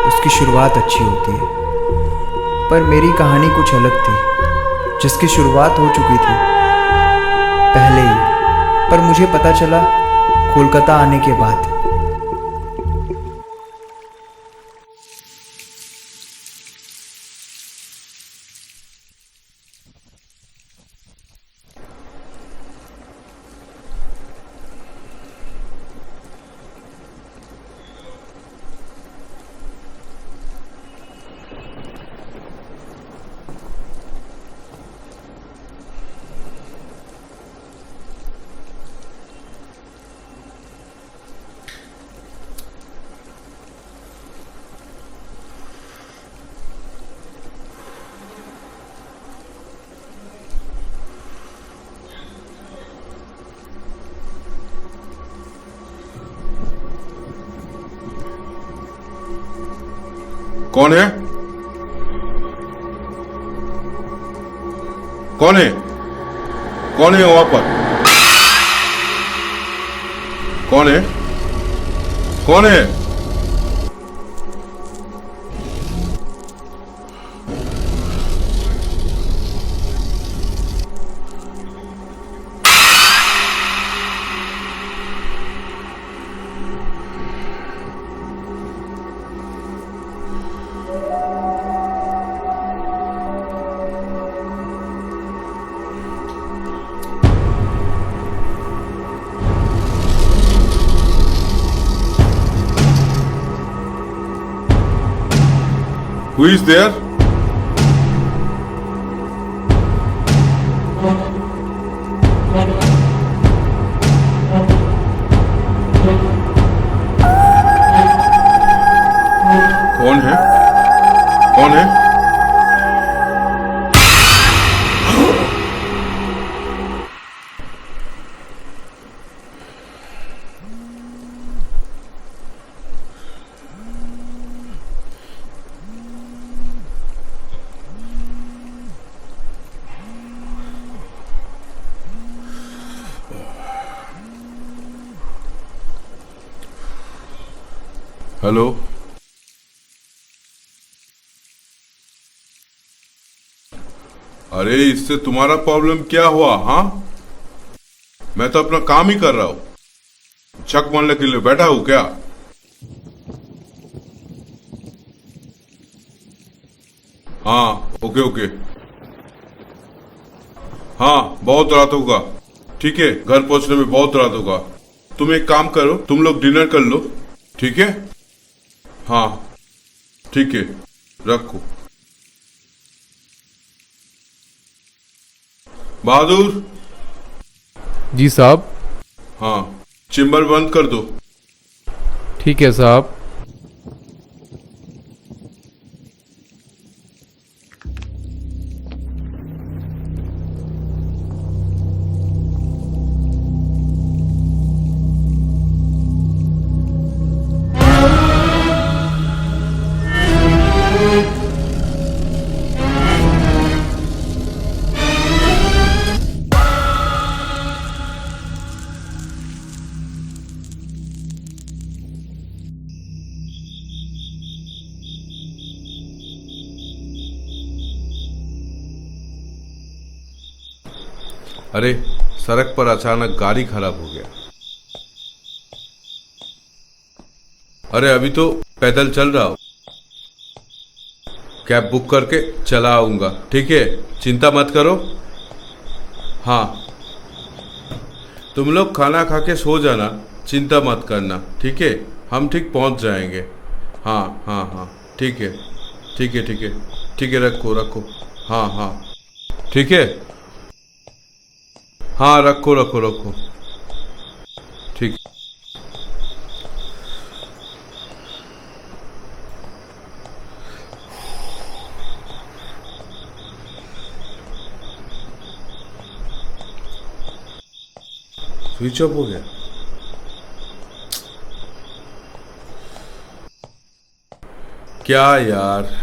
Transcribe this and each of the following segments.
उसकी शुरुआत अच्छी होती है। पर मेरी कहानी कुछ अलग थी, जिसकी शुरुआत हो चुकी थी पहले ही, पर मुझे पता चला कोलकाता आने के बाद। कौन है? कौन है? कौन है वहां पर? कौन है? कौन है? Who is there? कौन है? कौन है? हेलो। अरे इससे तुम्हारा प्रॉब्लम क्या हुआ? हाँ, मैं तो अपना काम ही कर रहा हूं। चक मारने के लिए बैठा हूं क्या? हाँ, ओके ओके। हाँ, बहुत रात होगा। ठीक है, घर पहुंचने में बहुत रात होगा। तुम एक काम करो, तुम लोग डिनर कर लो, ठीक है? हाँ ठीक है, रखो। बहादुर। जी साहब। हाँ, चेम्बर बंद कर दो। ठीक है साहब। अरे सड़क पर अचानक गाड़ी खराब हो गया। अरे अभी तो पैदल चल रहा हूं, कैब बुक करके चला आऊंगा, ठीक है? चिंता मत करो। हाँ, तुम लोग खाना खा के सो जाना, चिंता मत करना, ठीक है? हम ठीक पहुंच जाएंगे। हाँ हाँ हाँ, ठीक है ठीक है ठीक है ठीक है, रखो रखो। हाँ हाँ ठीक है। हाँ रखो रखो रखो, ठीक। स्विच ऑफ हो गया। क्या यार,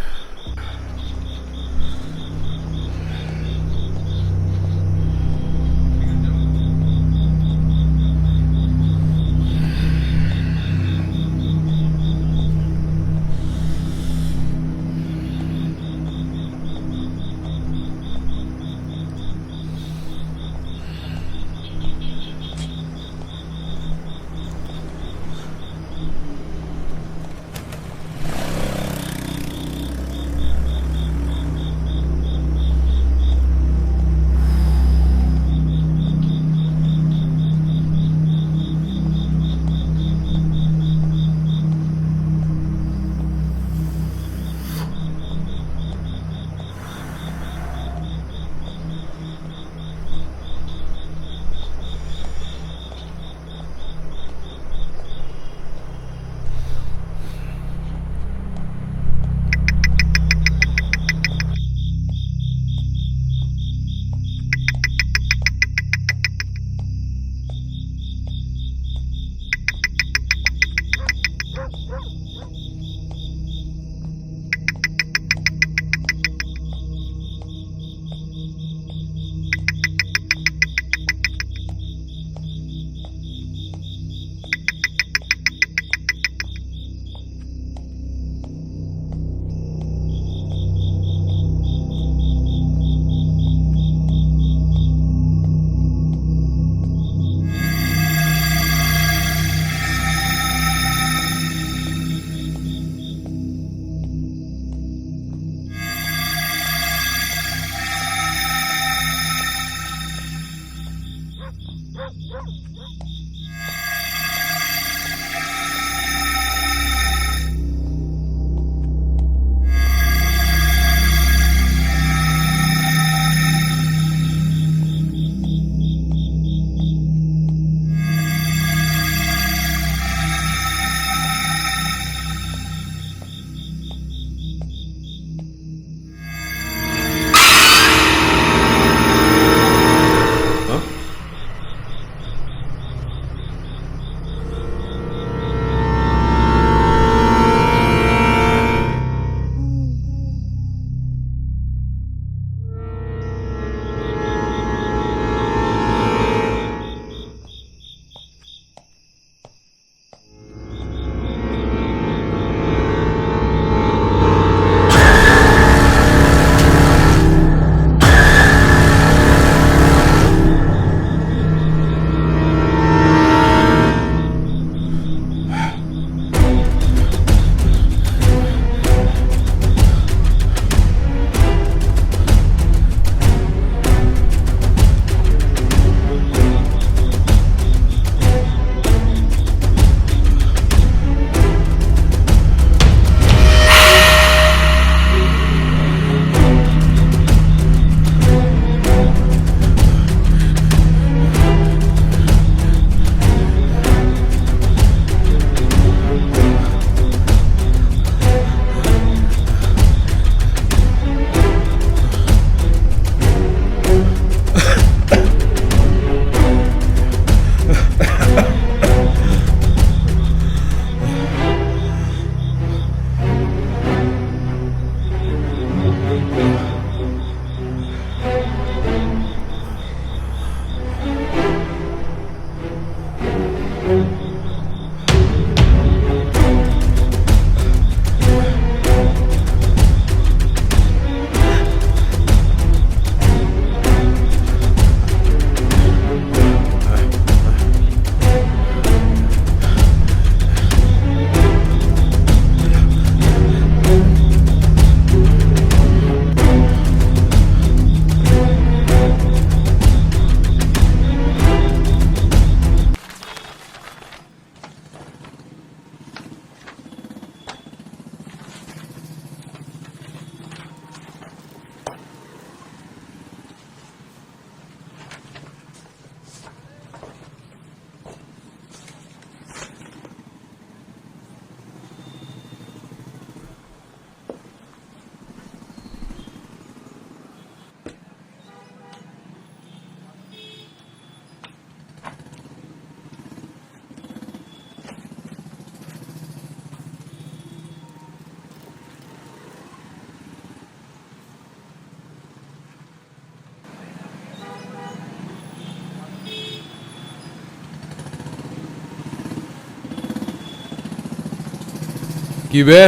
कि बे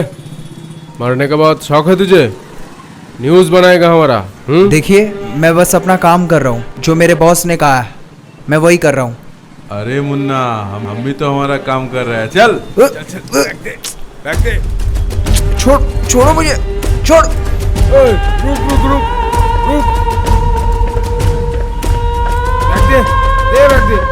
मरने के बाद शौक है तुझे? न्यूज़ बनाएगा हमारा? देखिए, मैं बस अपना काम कर रहा हूँ। जो मेरे बॉस ने कहा है मैं वही कर रहा हूँ। अरे मुन्ना, हम भी तो हमारा काम कर रहे हैं। चल चल चल, रख दे। छोड़ो मुझे, छोड़। रुक रुक रुक रुक, रख दे।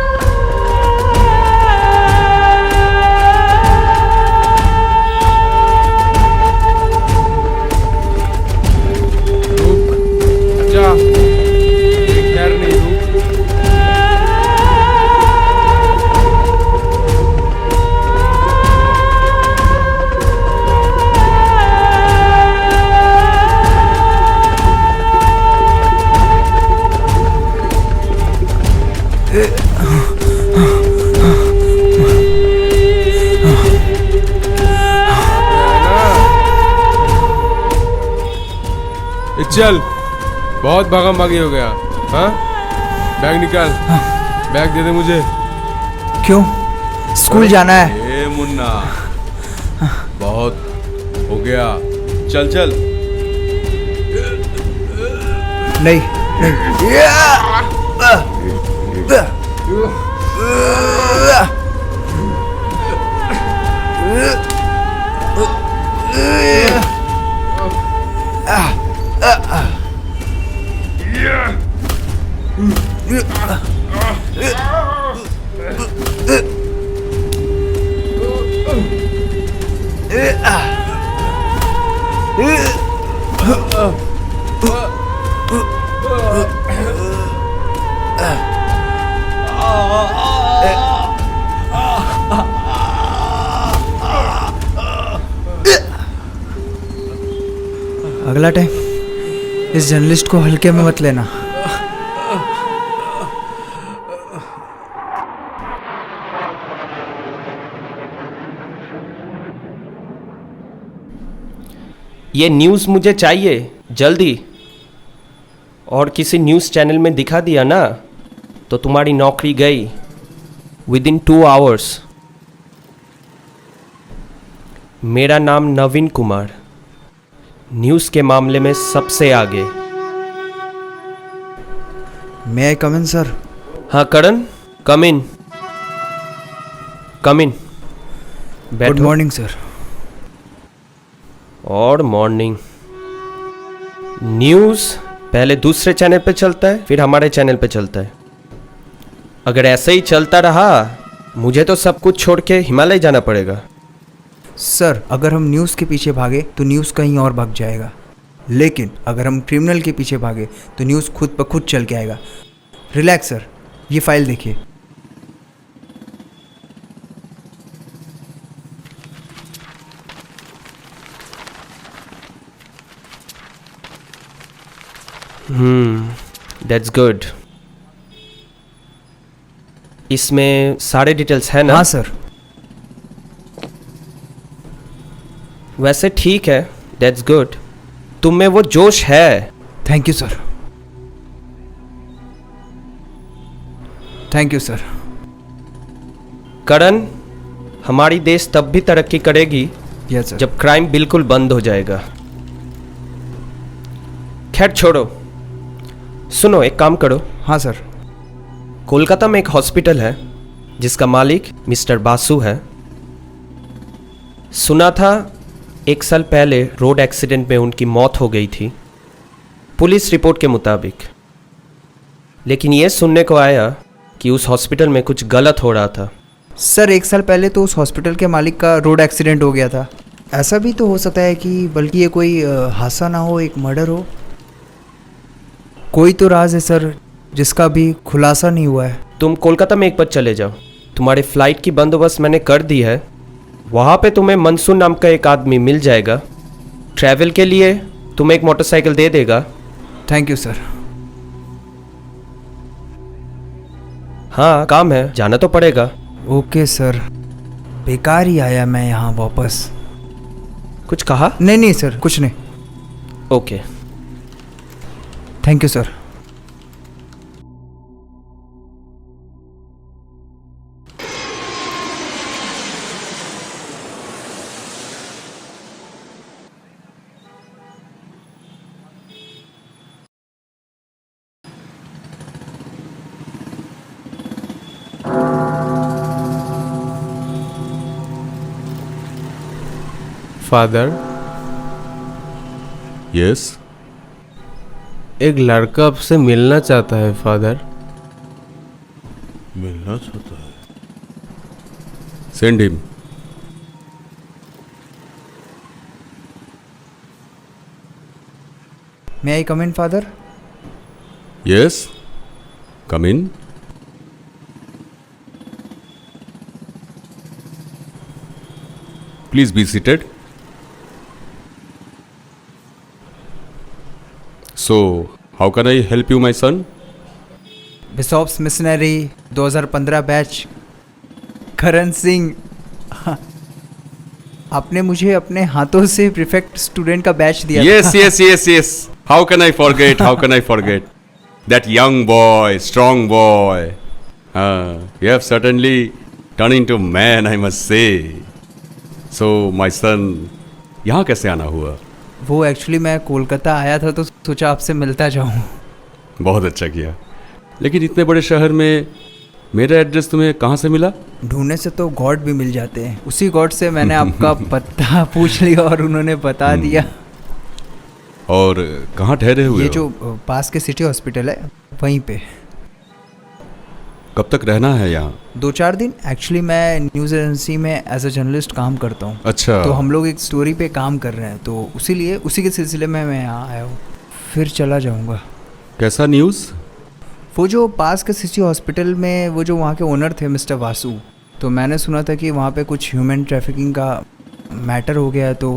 चल, बहुत भागम भागी हो गया। हाँ, बैग निकाल। बैग दे दे मुझे। क्यों? स्कूल जाना है। ए मुन्ना, बहुत हो गया, चल चल। नहीं नहीं। अगला टाइम इस जर्नलिस्ट को हल्के में मत लेना। ये न्यूज़ मुझे चाहिए जल्दी। और किसी न्यूज़ चैनल में दिखा दिया ना तो तुम्हारी नौकरी गई विदिन 2 आवर्स। मेरा नाम नवीन कुमार, न्यूज़ के मामले में सबसे आगे। May I come in sir? हाँ Karan, come in come in. Good morning sir. और मॉर्निंग। न्यूज़ पहले दूसरे चैनल पे चलता है, फिर हमारे चैनल पे चलता है। अगर ऐसे ही चलता रहा मुझे तो सब कुछ छोड़ के हिमालय जाना पड़ेगा। सर, अगर हम न्यूज़ के पीछे भागे तो न्यूज़ कहीं और भाग जाएगा, लेकिन अगर हम क्रिमिनल के पीछे भागे तो न्यूज़ खुद ब खुद चल के आएगा। रिलैक्स सर, ये फाइल देखिए। That's good. इसमें सारे डिटेल्स हैं ना? हाँ सर। वैसे ठीक है, दैट्स गुड। तुम में वो जोश है। Thank you sir. Thank you sir. Karan, हमारी देश तब भी तरक्की करेगी यस सर। जब क्राइम बिल्कुल बंद हो जाएगा। खैर छोड़ो, सुनो एक काम करो। हाँ सर। कोलकाता में एक हॉस्पिटल है जिसका मालिक मिस्टर बासु है। सुना था 1 साल पहले रोड एक्सीडेंट में उनकी मौत हो गई थी, पुलिस रिपोर्ट के मुताबिक। लेकिन ये सुनने को आया कि उस हॉस्पिटल में कुछ गलत हो रहा था। सर, 1 साल पहले तो उस हॉस्पिटल के मालिक का रोड एक्सीडेंट हो गया था। ऐसा भी तो हो सकता है कि बल्कि ये कोई हादसा ना हो, एक मर्डर हो। कोई तो राज है सर जिसका भी खुलासा नहीं हुआ है। तुम कोलकाता में एक बार चले जाओ, तुम्हारे फ्लाइट की बंदोबस्त मैंने कर दी है। वहाँ पे तुम्हें मंसूर नाम का एक आदमी मिल जाएगा, ट्रैवल के लिए तुम्हें एक मोटरसाइकिल दे देगा। Thank you sir. हाँ काम है, जाना तो पड़ेगा। Okay sir. बेकार ही आया मैं यहाँ वापस। कुछ कहा? नहीं नहीं सर, कुछ नहीं। Okay. Thank you sir. Father, yes. एक लड़का आपसे मिलना चाहता है फादर। मिलना चाहता है? Send him. May I come in father? Yes, come in. Please be seated. So, how can I help you, my son? Bishop's missionary 2015 batch, Karan Singh. आपने मुझे अपने हाथों से प्रीफेक्ट स्टूडेंट का बैच दिया Yes, था। yes, yes, yes. How can I forget? How can I forget? That young boy, strong boy. You have certainly turned into man, I must say. So, my son, यहाँ कैसे आना हुआ? वो actually मैं कोलकाता आया था तो सोचा आपसे मिलता जाऊं। बहुत अच्छा किया। लेकिन इतने बड़े शहर में मेरा एड्रेस तुम्हें कहाँ से मिला? ढूंढने से तो गॉड भी मिल जाते हैं, उसी गॉड से मैंने आपका पता पूछ लिया और उन्होंने बता दिया। और कहाँ ठहरे हुए ये हो? जो पास के सिटी हॉस्पिटल है वहीं पे। कब तक रहना है यहाँ? 2-4 दिन। एक्चुअली मैं न्यूज़ एजेंसी में एज अ जर्नलिस्ट काम करता हूँ। अच्छा। तो हम लोग एक स्टोरी पे काम कर रहे हैं, तो उसी के सिलसिले में मैं यहाँ आया हूँ, फिर चला जाऊँगा। कैसा न्यूज़? वो जो पास के सिटी हॉस्पिटल में वो जो वहाँ के ओनर थे मिस्टर वासु, तो मैंने सुना था कि वहाँ पे कुछ ह्यूमन ट्रैफिकिंग का मैटर हो गया है। तो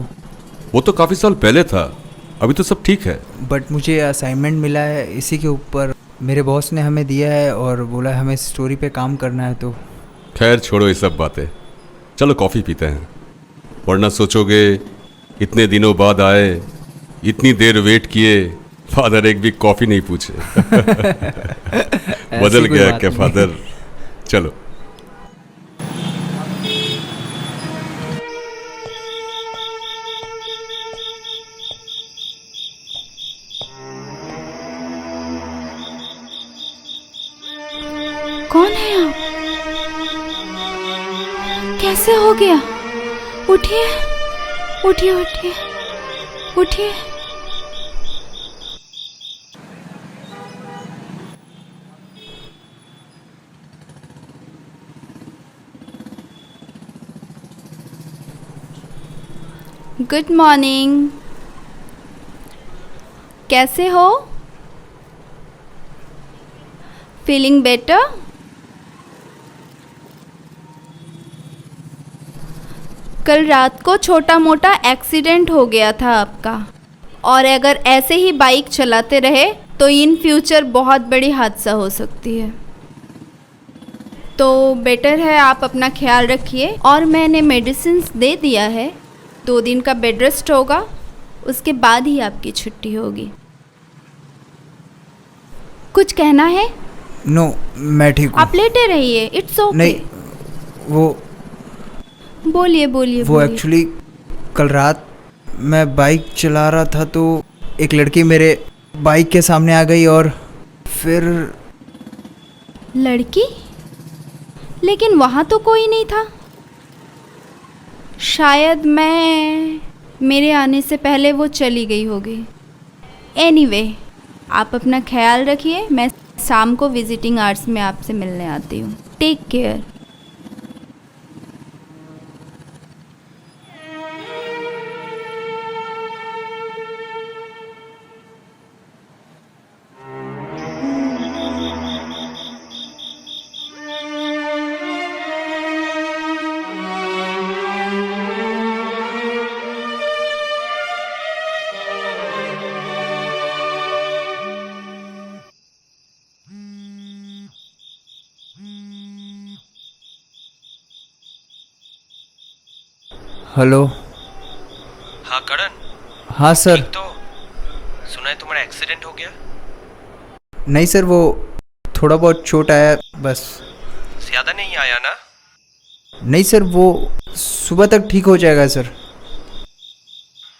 वो तो काफ़ी साल पहले था, अभी तो सब ठीक है। बट मुझे असाइनमेंट मिला है इसी के ऊपर, मेरे बॉस ने हमें दिया है और बोला है हमें इस स्टोरी पे काम करना है। तो खैर छोड़ो ये सब बातें, चलो कॉफ़ी पीते हैं। वरना सोचोगे इतने दिनों बाद आए, इतनी देर वेट किए, फादर एक भी कॉफ़ी नहीं पूछे। बदल कोई गया बात क्या नहीं। फादर? चलो। कौन है आप? कैसे हो गया? उठिए उठिए उठिए उठिए। Good morning. कैसे हो? Feeling better? कल रात को छोटा मोटा एक्सीडेंट हो गया था आपका, और अगर ऐसे ही बाइक चलाते रहे तो इन फ्यूचर बहुत बड़ी हादसा हो सकती है। तो बेटर है आप अपना ख्याल रखिए, और मैंने मेडिसिन्स दे दिया है। 2 दिन का बेड रेस्ट होगा, उसके बाद ही आपकी छुट्टी होगी। कुछ कहना है? नो, मैं ठीक हूँ। आप लेटे रहिए, इट्स ओके। नहीं, वो बोलिए बोलिए वो बोलिए। एक्चुअली कल रात मैं बाइक चला रहा था तो एक लड़की मेरे बाइक के सामने आ गई और फिर लड़की? लेकिन वहाँ तो कोई नहीं था। शायद मेरे आने से पहले वो चली गई होगी। एनीवे, आप अपना ख्याल रखिए। मैं शाम को विजिटिंग आवर्स में आपसे मिलने आती हूँ। Take care. हेलो। हाँ करण। हाँ सर। तो सुना है तुम्हारा एक्सीडेंट हो गया? नहीं सर, वो थोड़ा बहुत चोट आया बस। ज़्यादा नहीं आया ना? नहीं सर, वो सुबह तक ठीक हो जाएगा सर।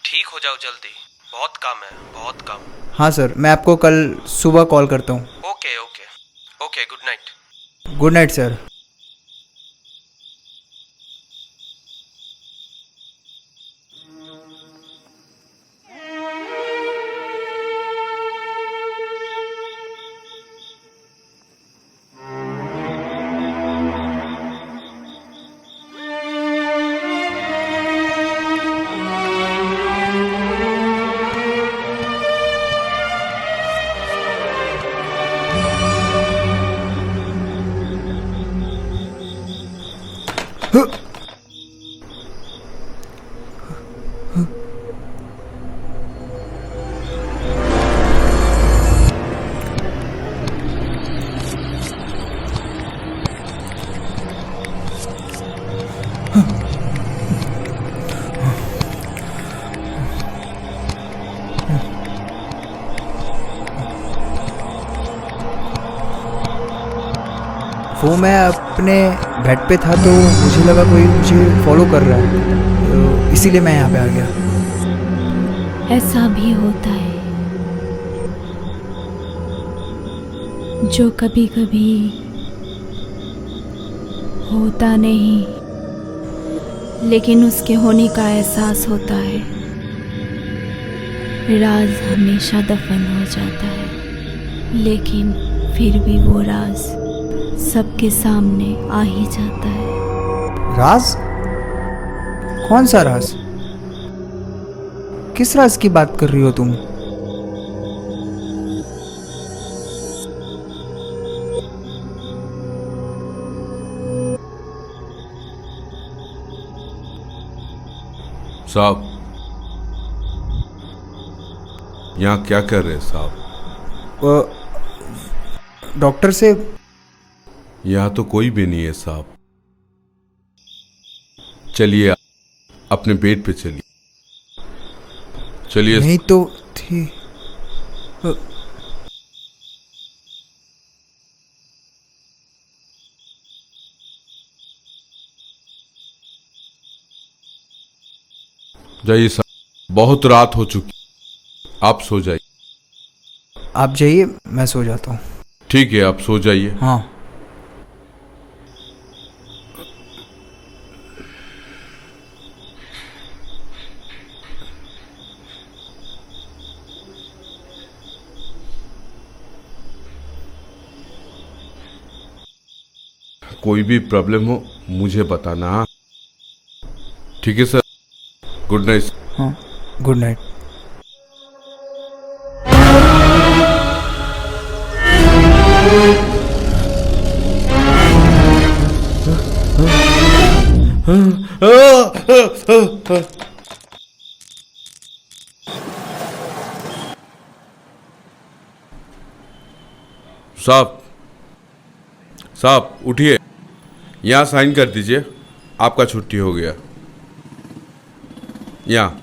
ठीक हो जाओ जल्दी, बहुत काम है, बहुत काम। हाँ सर, मैं आपको कल सुबह कॉल करता हूँ। Okay okay okay, good night. Good night sir. वो मैं अपने बेड पे था तो मुझे लगा कोई मुझे फॉलो कर रहा है, तो इसीलिए मैं यहाँ पे आ गया। ऐसा भी होता है जो कभी कभी होता नहीं, लेकिन उसके होने का एहसास होता है। राज हमेशा दफन हो जाता है, लेकिन फिर भी वो राज सबके सामने आ ही जाता है। राज? कौन सा राज? किस राज की बात कर रही हो तुम? साहब, यहाँ क्या कर रहे हैं साहब? डॉक्टर से। यहाँ तो कोई भी नहीं है साहब। चलिए अपने बेड पे चलिए। चलिए। नहीं तो थी। जाइए साहब, बहुत रात हो चुकी, आप सो जाइए। आप जाइए, मैं सो जाता हूँ। ठीक है, आप सो जाइए। हाँ। कोई भी प्रॉब्लम हो मुझे बताना। हाँ? ठीक है सर, गुड नाइट। हाँ, गुड नाइट। साहब, साहब उठिए, यहाँ साइन कर दीजिए, आपका छुट्टी हो गया। यहाँ।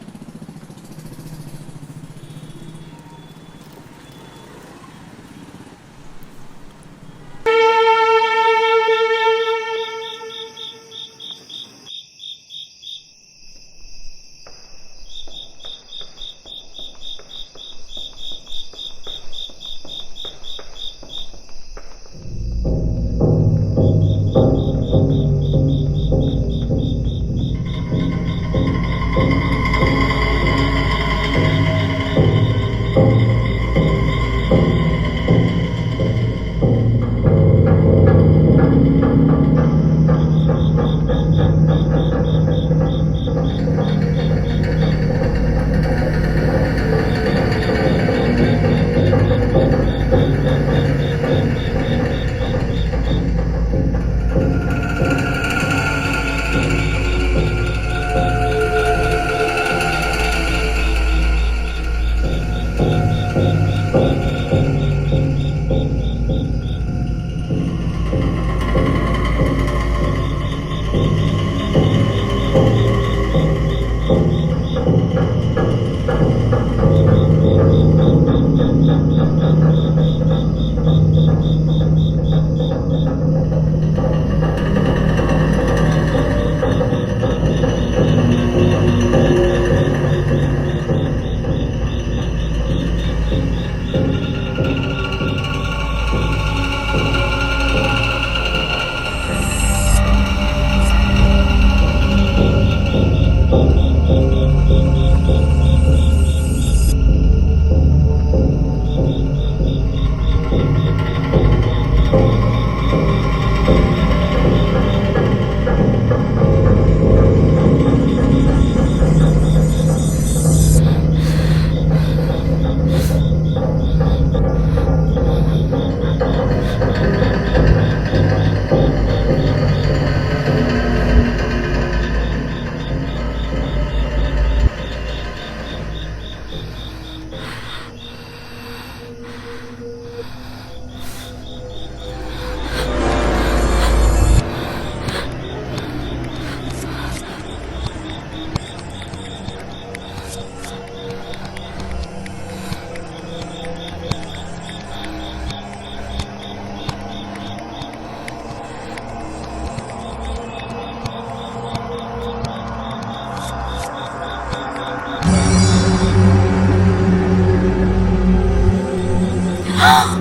आप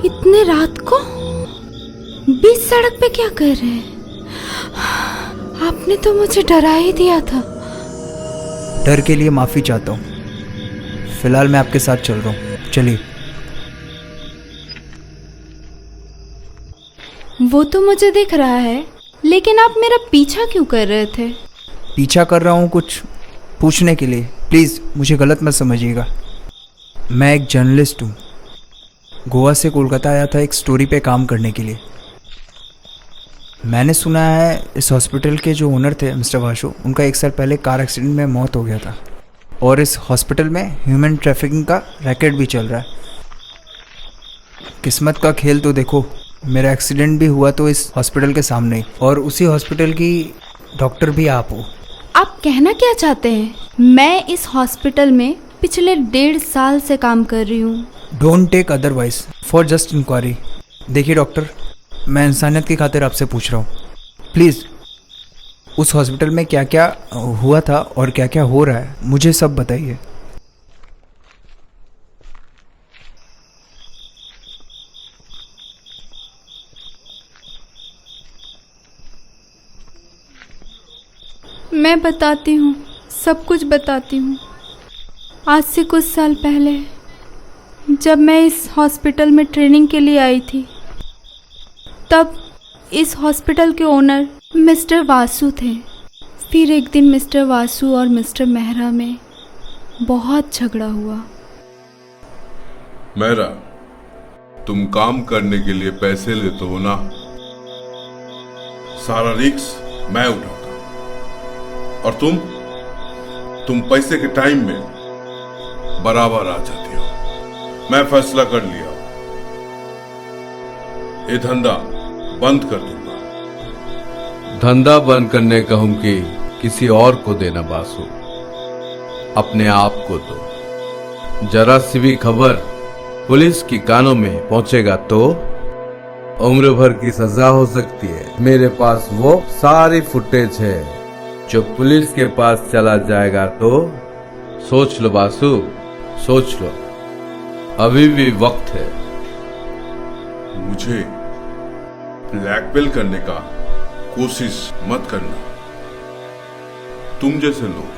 इतने रात को बीच सड़क पे क्या कर रहे हैं? आपने तो मुझे डरा ही दिया था। डर के लिए माफ़ी चाहता हूँ। फिलहाल मैं आपके साथ चल रहा हूँ, चलिए। वो तो मुझे दिख रहा है, लेकिन आप मेरा पीछा क्यों कर रहे थे? पीछा कर रहा हूँ कुछ पूछने के लिए। प्लीज़ मुझे गलत मत समझिएगा। मैं एक जर्नलिस्ट हूँ। गोवा से कोलकाता आया था एक स्टोरी पे काम करने के लिए। मैंने सुना है इस हॉस्पिटल के जो ओनर थे मिस्टर वासु, उनका 1 साल पहले कार एक्सीडेंट में मौत हो गया था। और इस हॉस्पिटल में ह्यूमन ट्रैफिकिंग का रैकेट भी चल रहा है। किस्मत का खेल तो देखो, मेरा एक्सीडेंट भी हुआ तो इस हॉस्पिटल के सामने ही, और उसी हॉस्पिटल की डॉक्टर भी आप हो। आप कहना क्या चाहते हैं? मैं इस हॉस्पिटल में पिछले 1.5 साल से काम कर रही हूँ। Don't take otherwise for just inquiry. देखिए डॉक्टर, मैं इंसानियत की खातिर आपसे पूछ रहा हूँ, प्लीज़ उस हॉस्पिटल में क्या क्या हुआ था और क्या क्या हो रहा है मुझे सब बताइए। मैं बताती हूँ, सब कुछ बताती हूँ। आज से कुछ साल पहले जब मैं इस हॉस्पिटल में ट्रेनिंग के लिए आई थी, तब इस हॉस्पिटल के ओनर मिस्टर वासु थे। फिर एक दिन मिस्टर वासु और मिस्टर मेहरा में बहुत झगड़ा हुआ। मेहरा, तुम काम करने के लिए पैसे लेते हो ना, सारा रिस्क मैं उठाता, और तुम पैसे के टाइम में बराबर आ जाती हो। मैं फैसला कर लिया, ये धंधा बंद कर दूंगा। धंधा बंद करने कहूं कि किसी और को देना बासु, अपने आप को दो। जरा सी भी खबर पुलिस की कानों में पहुंचेगा तो उम्र भर की सजा हो सकती है। मेरे पास वो सारी फुटेज है, जो पुलिस के पास चला जाएगा तो सोच लो बासु, सोच लो, अभी भी वक्त है। मुझे ब्लैकमेल करने का कोशिश मत करना। तुम जैसे लोग,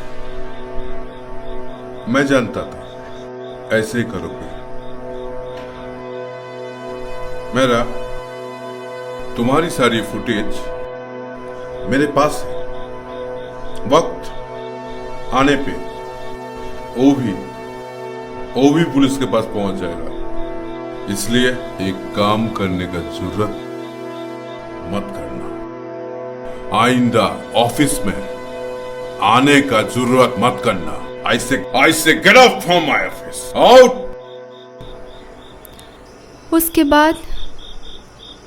मैं जानता था ऐसे ही करोगे। मेरा तुम्हारी सारी फुटेज मेरे पास है। वक्त आने पे वो भी पुलिस के पास पहुंच जाएगा। इसलिए एक काम करने का जरूरत मत करना। आइंदा ऑफिस में आने का जरूरत मत करना। I say get out from my office. Out! उसके बाद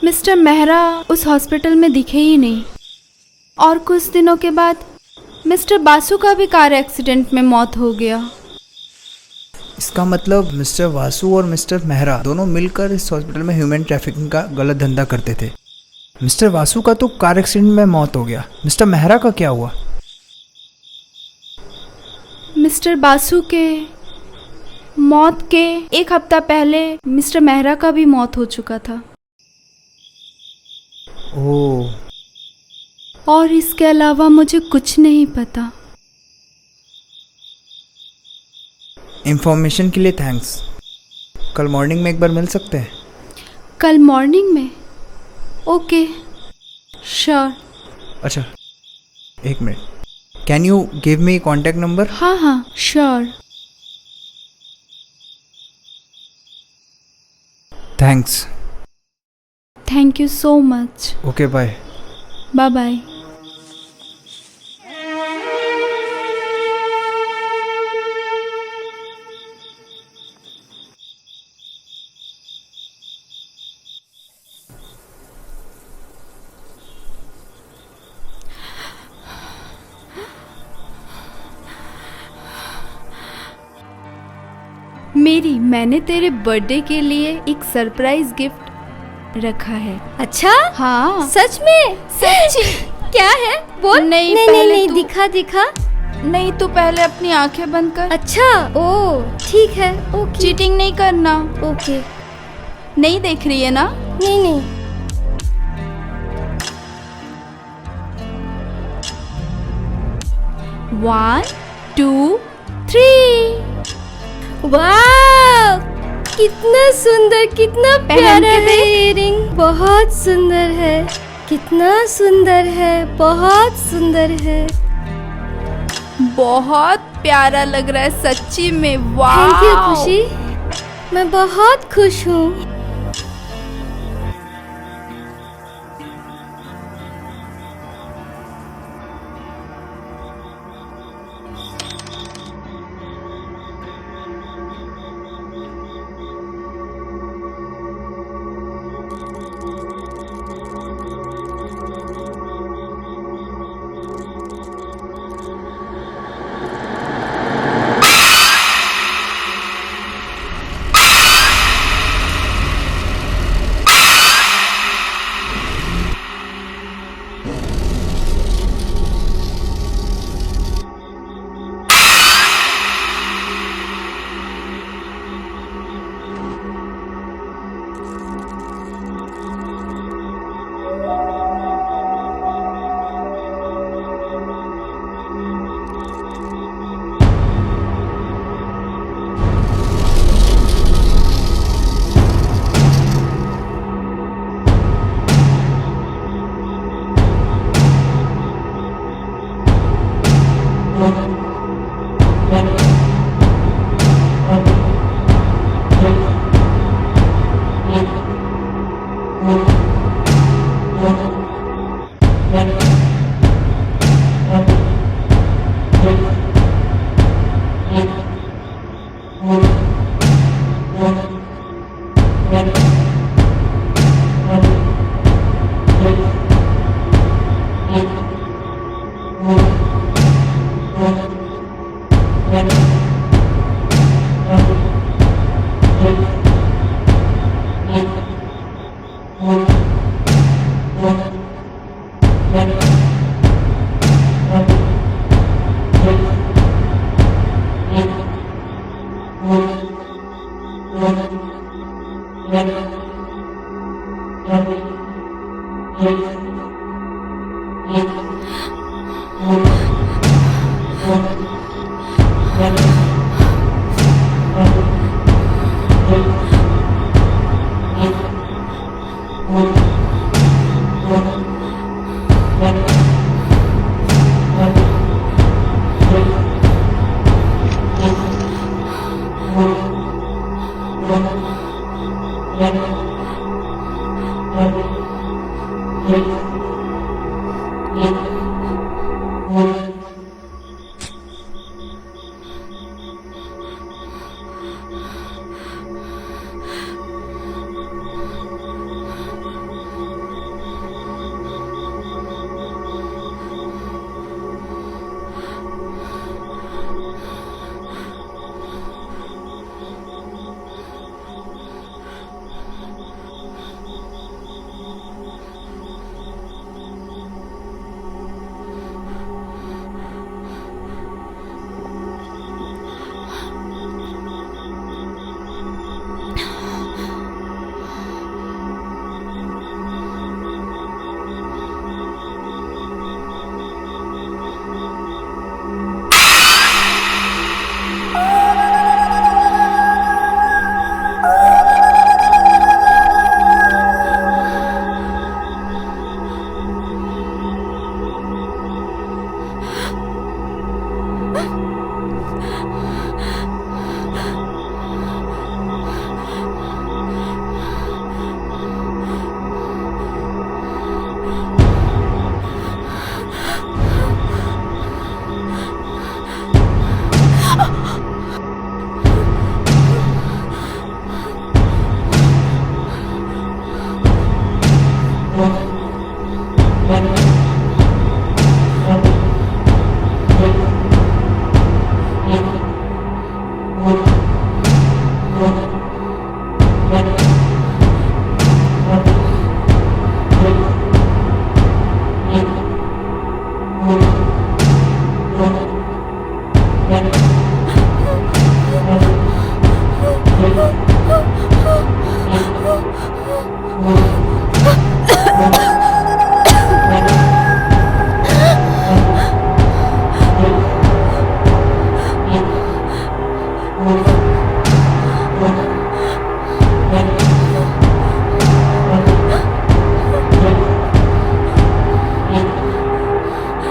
मिस्टर मेहरा उस हॉस्पिटल में दिखे ही नहीं, और कुछ दिनों के बाद मिस्टर बासु का भी कार एक्सीडेंट में मौत हो गया। इसका मतलब मिस्टर वासु और मिस्टर मेहरा दोनों मिलकर इस हॉस्पिटल में ह्यूमन ट्रैफिकिंग का गलत धंधा करते थे। मिस्टर वासु का तो कार एक्सीडेंट में मौत हो गया, मिस्टर मेहरा का क्या हुआ? मिस्टर बासु के मौत के 1 हफ्ता पहले मिस्टर मेहरा का भी मौत हो चुका था। ओह, और इसके अलावा मुझे कुछ नहीं पता। इंफॉर्मेशन के लिए थैंक्स। कल मॉर्निंग में एक बार मिल सकते हैं? कल मॉर्निंग में? Okay, sure. अच्छा, 1 minute, can you give me contact number? हाँ हाँ, sure. Thanks. Thank you so much. Okay, bye. Bye bye. मैंने तेरे बर्थडे के लिए एक सरप्राइज गिफ्ट रखा है। अच्छा, हाँ, सच में? सच? क्या है? बोल। नहीं, नहीं, पहले नहीं, तू- दिखा दिखा। नहीं, तू पहले अपनी आंखें बंद कर। अच्छा, ओ ठीक है, ओके। चीटिंग नहीं करना। ओके। नहीं देख रही है ना? नहीं नहीं। One, two, three. वाह, कितना सुंदर, कितना पहन प्यारा के है देख। इयररिंग। बहुत सुंदर है, कितना सुंदर है, बहुत सुंदर है। बहुत प्यारा लग रहा है सच्ची में। वाह, थैंक यू खुशी, मैं बहुत खुश हूँ।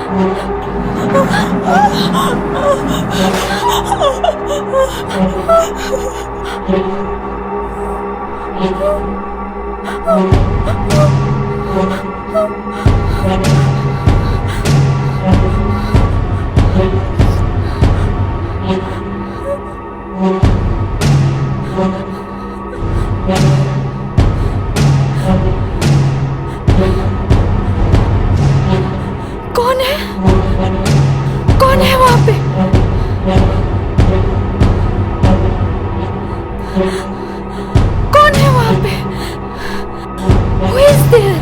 कौन है? कौन है वहां पे? कौन है वहां पे? Who is there?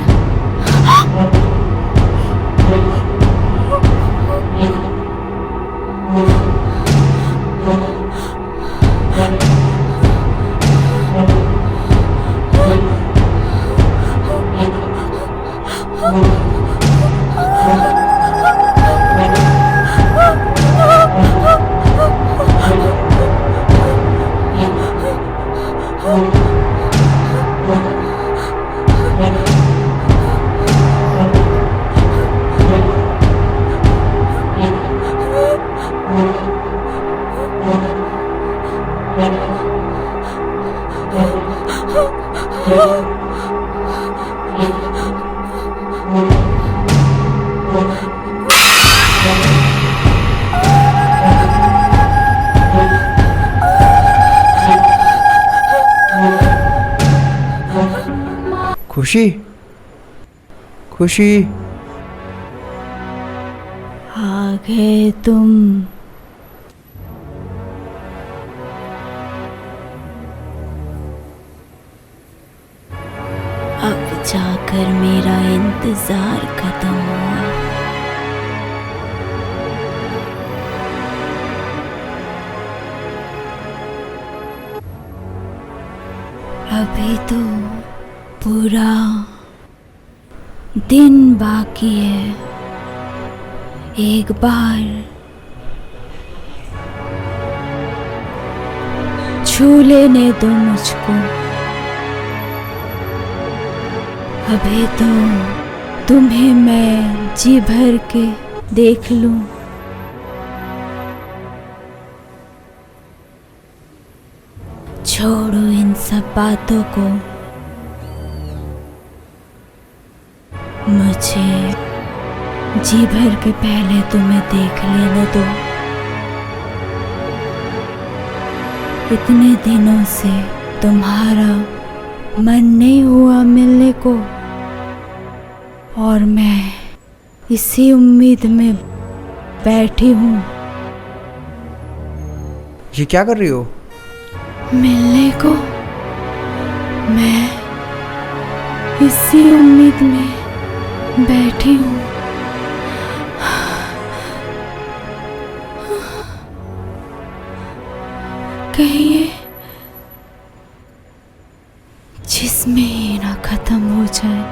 खुशी, खुशी, आ गए तुम। अब जाकर मेरा इंतजार खत्म हुआ। अभी तो पूरा दिन बाकी है। एक बार छू लेने दो मुझको। अभी तो तुम्हें मैं जी भर के देख लूं। छोड़ो इन सब बातों को। मुझे जी भर के पहले तुम्हें देख लेने दो। इतने दिनों से तुम्हारा मन नहीं हुआ मिलने को, और मैं इसी उम्मीद में बैठी हूँ। ये क्या कर रही हो? मिलने को मैं इसी उम्मीद में बैठी हूँ। कहीं ये जिसमें ही ना खत्म हो जाए।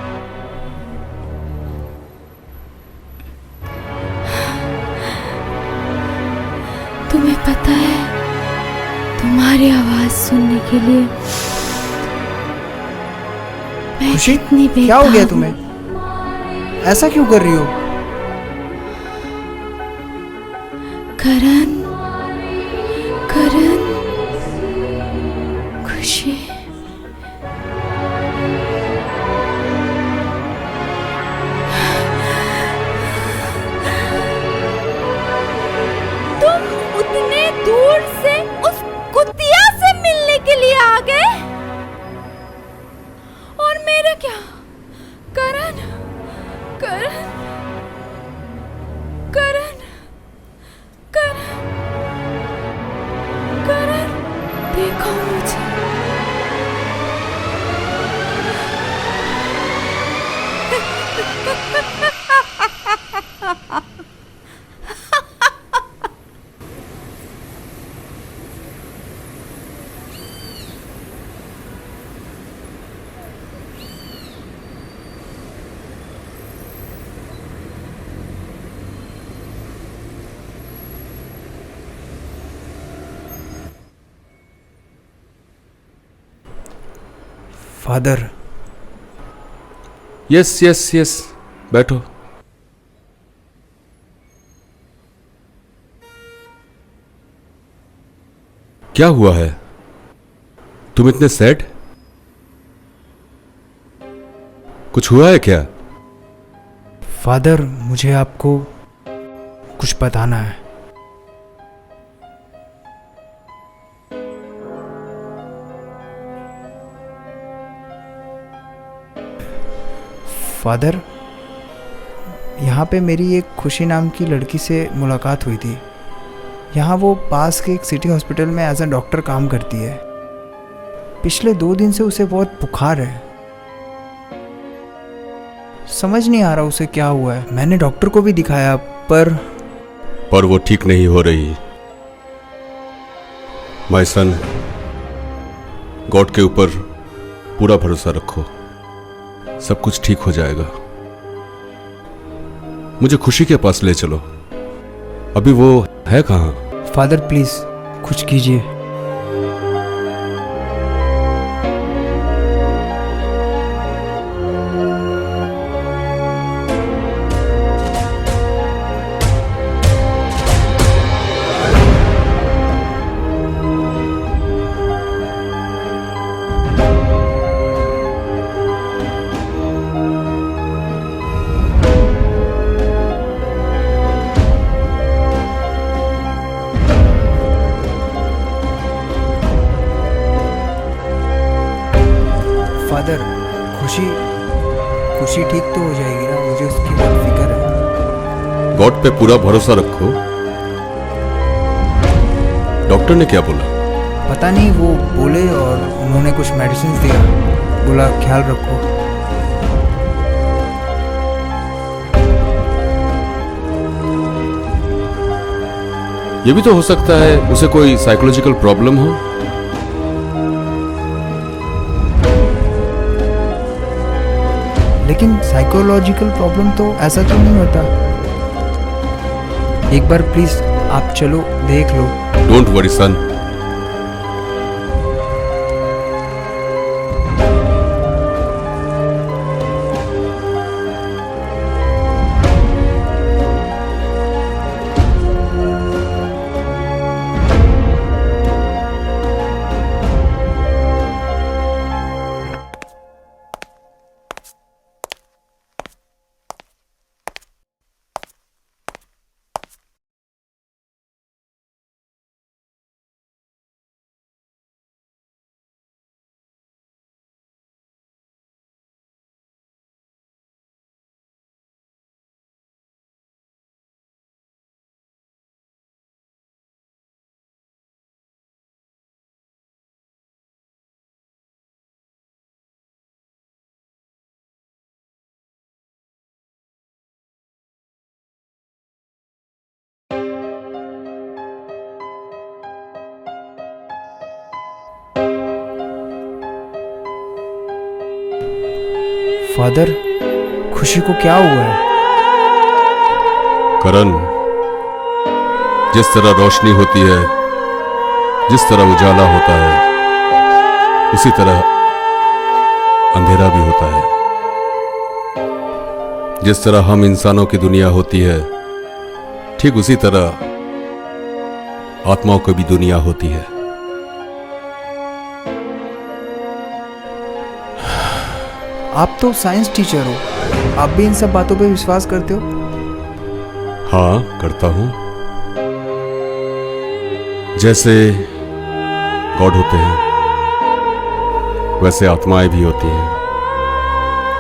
तुम्हें पता है, तुम्हारी आवाज सुनने के लिए मैं खुशी, कितनी क्या हो गया बेताब तुम्हें? हूँ। ऐसा क्यों कर रही हो? करण, करण, खुशी। तुम उतने दूर से उस कुतिया से मिलने के लिए आ गए, और मेरे क्या? करण, करण, करण, करण, करण, देखो मुझे। फादर, यस यस यस, बैठो। क्या हुआ है? तुम इतने सैड? कुछ हुआ है क्या? फादर, मुझे आपको कुछ बताना है। फादर, यहाँ पे मेरी एक खुशी नाम की लड़की से मुलाकात हुई थी। यहाँ वो पास के एक सिटी हॉस्पिटल में एज अ डॉक्टर काम करती है। पिछले 2 दिन से उसे बहुत बुखार है। समझ नहीं आ रहा उसे क्या हुआ है। मैंने डॉक्टर को भी दिखाया पर वो ठीक नहीं हो रही। माय सन, गॉड के ऊपर पूरा भरोसा रखो, सब कुछ ठीक हो जाएगा। मुझे खुशी के पास ले चलो। अभी वो है कहाँ? फादर प्लीज कुछ कीजिए। फादर, खुशी ठीक तो हो जाएगी ना? मुझे उसकी बहुत फिक्र है। गॉड पे पूरा भरोसा रखो। डॉक्टर ने क्या बोला? पता नहीं, वो बोले और उन्होंने कुछ मेडिसिन दिया, बोला ख्याल रखो। ये भी तो हो सकता है उसे कोई साइकोलॉजिकल प्रॉब्लम हो। लेकिन साइकोलॉजिकल प्रॉब्लम तो ऐसा तो नहीं होता। एक बार प्लीज आप चलो, देख लो। Don't worry son. Father, Khushi को क्या हुआ है? करण, जिस तरह रोशनी होती है, जिस तरह उजाला होता है, उसी तरह अंधेरा भी होता है। जिस तरह हम इंसानों की दुनिया होती है, ठीक उसी तरह आत्माओं की भी दुनिया होती है। आप तो साइंस टीचर हो, आप भी इन सब बातों पे विश्वास करते हो? हाँ, करता हूं। जैसे गॉड होते हैं, वैसे आत्माएं भी होती हैं।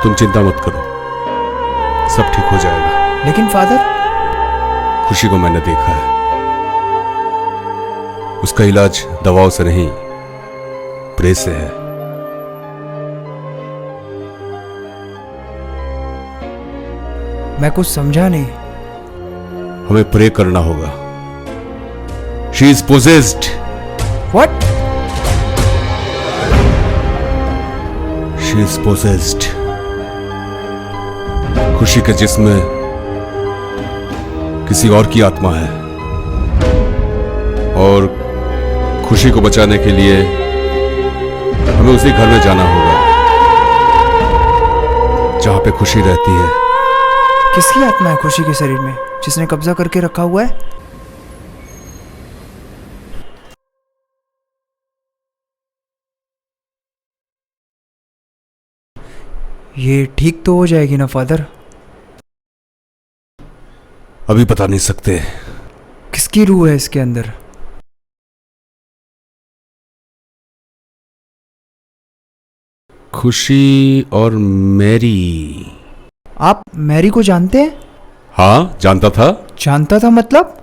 तुम चिंता मत करो, सब ठीक हो जाएगा। लेकिन फादर, खुशी को मैंने देखा है। उसका इलाज दवाओं से नहीं, प्रे से है। मैं कुछ समझा नहीं। हमें प्रे करना होगा। She is possessed. What? She is possessed. खुशी के जिस्म में किसी और की आत्मा है, और खुशी को बचाने के लिए हमें उसी घर में जाना होगा जहां पे खुशी रहती है। किसकी आत्मा है खुशी के शरीर में, जिसने कब्जा करके रखा हुआ है? ये ठीक तो हो जाएगी ना फादर? अभी बता नहीं सकते। किसकी रूह है इसके अंदर? खुशी और मैरी। आप मैरी को जानते हैं? हाँ, जानता था। जानता था मतलब?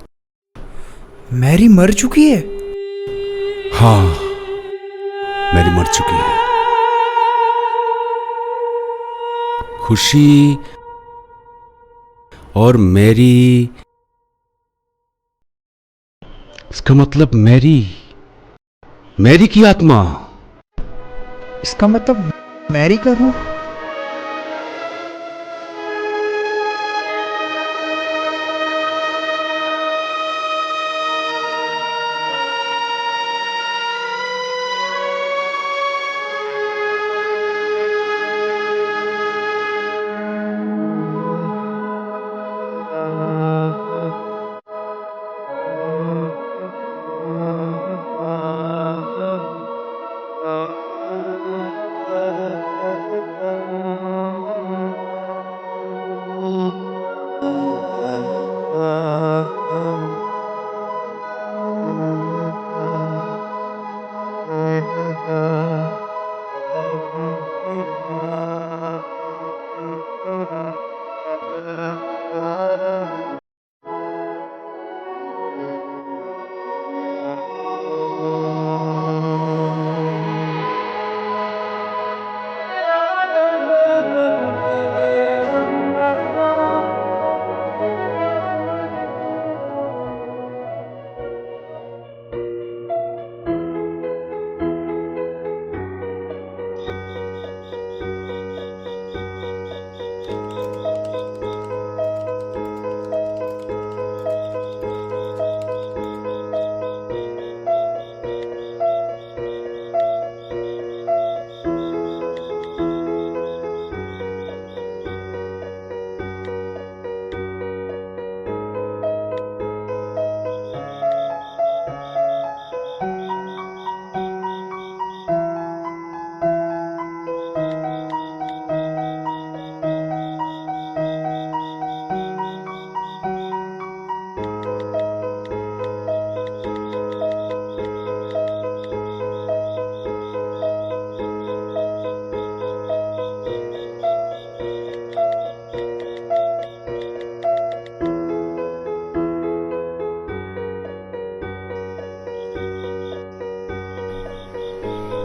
मैरी मर चुकी है? हाँ, मैरी मर चुकी है। खुशी और मैरी, इसका मतलब मैरी की आत्मा। इसका मतलब मैरी का रूह?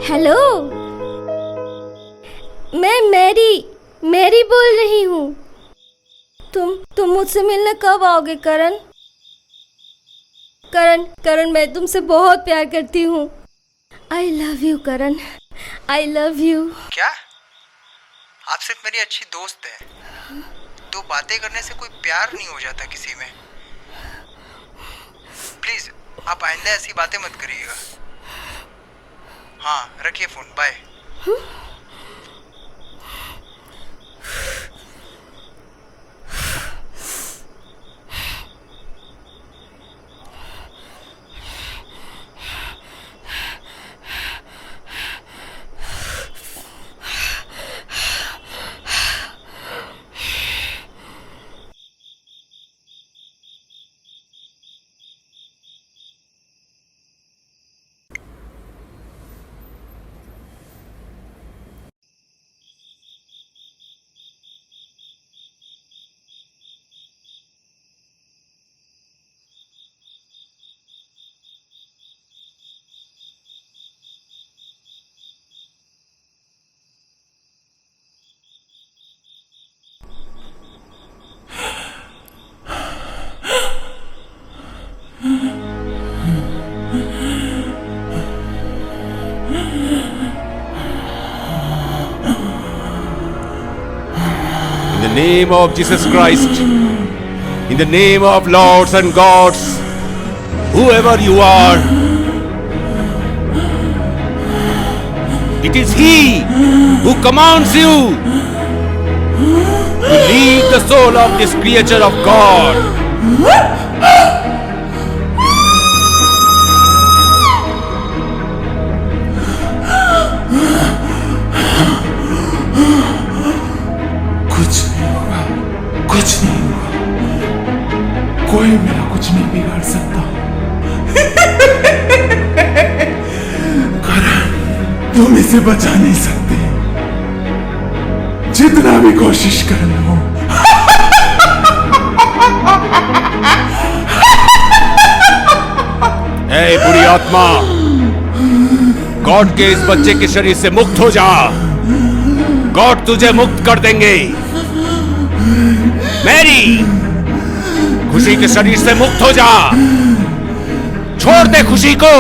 हेलो, मैं मैरी बोल रही हूँ। तुम मुझसे मिलने कब आओगे करण? करण, मैं तुमसे बहुत प्यार करती हूँ। I love you Karan, I love you. क्या? आप सिर्फ मेरी अच्छी दोस्त है। दो बातें करने से कोई प्यार नहीं हो जाता किसी में। प्लीज आप आइंदा ऐसी बातें मत करिएगा। हाँ, रखिए phone, bye. In the name of Jesus Christ, in the name of lords and gods, whoever you are, it is He who commands you to leave the soul of this creature of God. कोई मेरा कुछ नहीं बिगाड़ सकता। करण, तुम इसे बचा नहीं सकते, जितना भी कोशिश कर लो। ए बुरी आत्मा, गॉड के इस बच्चे के शरीर से मुक्त हो जा। गॉड तुझे मुक्त कर देंगे। मैरी, खुशी के शरीर से मुक्त हो जा। छोड़ दे खुशी को।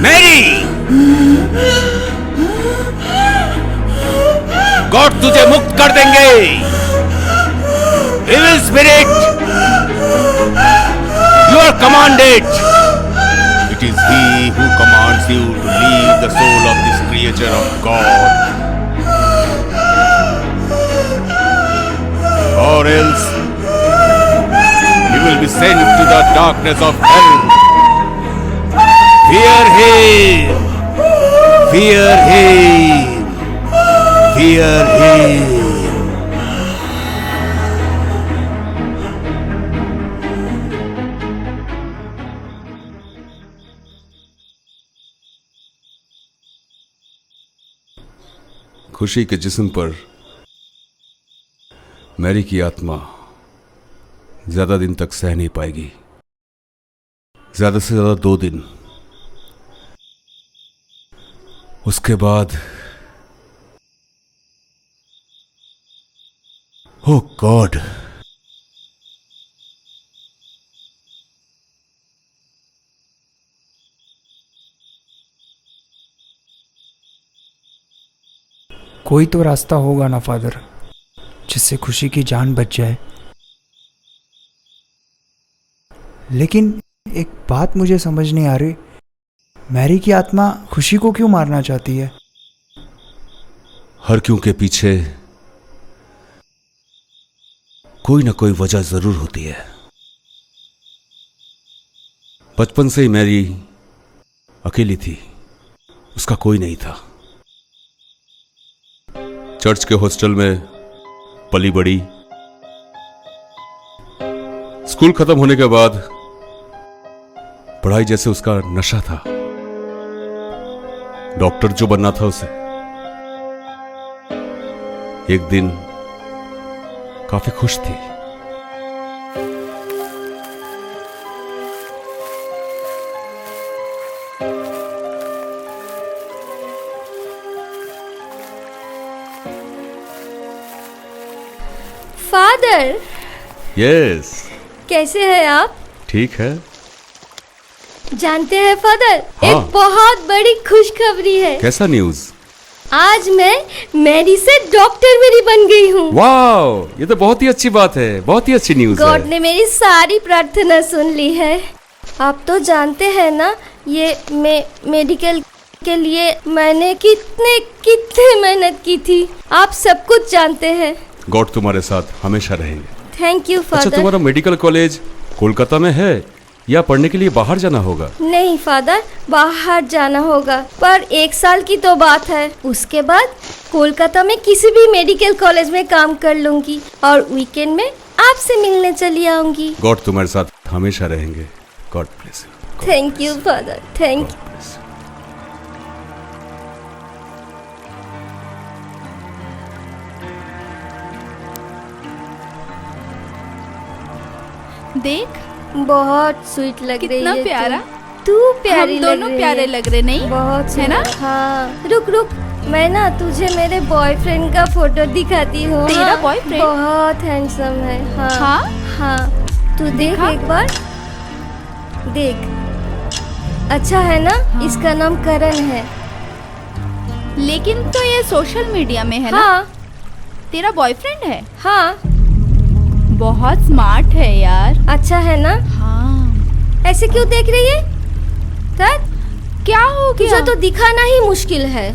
मैरी, गॉड तुझे मुक्त कर देंगे। Evil spirit, you are commanded. It is he who commands you to leave the soul of this creature of God, or else you will be sent to the darkness of hell. Fear him, fear him, fear him. खुशी के जिस्म पर Mary की आत्मा ज्यादा दिन तक सह नहीं पाएगी। ज्यादा से ज्यादा 2 दिन। उसके बाद ओ गॉड, कोई तो रास्ता होगा ना फादर, जिससे खुशी की जान बच जाए। लेकिन एक बात मुझे समझ नहीं आ रही, मैरी की आत्मा खुशी को क्यों मारना चाहती है? हर क्यों के पीछे कोई ना कोई वजह जरूर होती है। बचपन से ही मैरी अकेली थी, उसका कोई नहीं था। चर्च के हॉस्टल में पली बड़ी। स्कूल खत्म होने के बाद पढ़ाई जैसे उसका नशा था। डॉक्टर जो बनना था उसे। एक दिन काफी खुश थी। फादर, यस, कैसे हैं आप? ठीक है। जानते हैं फादर, हाँ। एक बहुत बड़ी खुशखबरी है। कैसा न्यूज? आज मैं मैरी से डॉक्टर मेरी बन गई हूँ। वाओ, ये तो बहुत ही अच्छी बात है, बहुत ही अच्छी न्यूज गॉड है। ने मेरी सारी प्रार्थना सुन ली है। आप तो जानते हैं ना, ये मेडिकल के लिए मैंने कितने मेहनत की थी। आप सब कुछ जानते हैं। गॉड तुम्हारे साथ हमेशा रहेंगे। थैंक यू अच्छा, फादर। तुम्हारा मेडिकल कॉलेज कोलकाता में है या पढ़ने के लिए बाहर जाना होगा? नहीं फादर, बाहर जाना होगा, पर 1 साल की तो बात है। उसके बाद कोलकाता में किसी भी मेडिकल कॉलेज में काम कर लूंगी और वीकेंड में आपसे मिलने चली आऊंगी। गॉड तुम्हारे साथ हमेशा रहेंगे। God bless you. Thank you father, thank you. देख, बहुत स्वीट लग रही कितना है प्यारा। तू प्यारी हम लग दोनों रही प्यारे है। लग रहे, नहीं? बहुत है ना? हाँ, रुक रुक, मैं ना तुझे मेरे बॉयफ्रेंड का फोटो दिखाती हूँ। तेरा हाँ, बॉयफ्रेंड? बहुत हैंडसम है। हाँ हाँ? हाँ, तू देख दिखा? एक बार, देख। अच्छा है ना? हाँ। इसका नाम करण है। लेकिन तो ये सोशल मीडिया में है ना? हाँ तेरा बॉयफ्रेंड है? हाँ। बहुत स्मार्ट है यार। अच्छा है ना? हाँ। ऐसे क्यों देख रही है? तर क्या हो गया? तुझे तो दिखाना ही मुश्किल है।